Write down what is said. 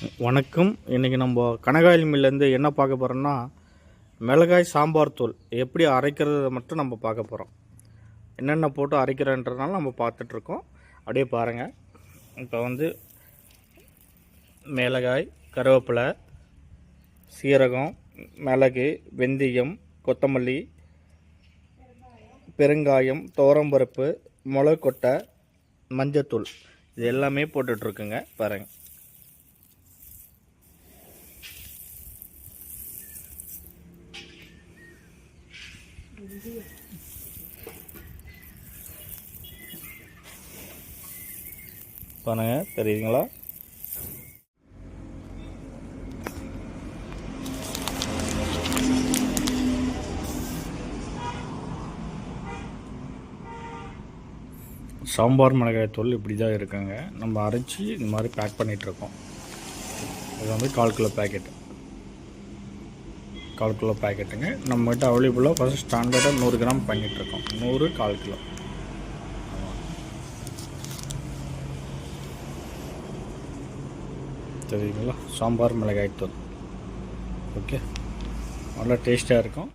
வணக்கம். இன்றைக்கி நம்ம கனகாயில் மில்லேருந்து என்ன பார்க்க போகிறோம்னா, மிளகாய் சாம்பார் தூள் எப்படி அரைக்கிறத மட்டும் நம்ம பார்க்க போகிறோம். என்னென்ன போட்டு அரைக்கிறன்றதுனால நம்ம பார்த்துட்ருக்கோம். அப்படியே பாருங்கள். இப்போ வந்து மிளகாய், கருவேப்பிலை, சீரகம், மிளகு, வெந்தயம், கொத்தமல்லி, பெருங்காயம், துவரம்பருப்பு, மிளகுக்கொட்டை, மஞ்சத்தூள் இது எல்லாமே போட்டுட்ருக்குங்க. பாருங்கள். பாருங்க, தெரியுதுங்களா? சாம்பார் மிளகாய் தூள் இப்படி தான் இருக்குங்க. நம்ம அரைச்சி இந்த மாதிரி பேக் பண்ணிகிட்ருக்கோம். இது வந்து 1/4 கிலோ பேக்கெட்டு. 1/4 கிலோ பேக்கெட்டுங்க. நம்மகிட்ட அவைலபிளாக ஃபஸ்ட் ஸ்டாண்டர்டாக 100 கிராம் பண்ணிகிட்ருக்கோம். 100 1/4 கிலோ. தெரியுங்களா? சாம்பார் மிளகாய் தூள். ஓகே, நல்லா டேஸ்ட்டாக இருக்கும்.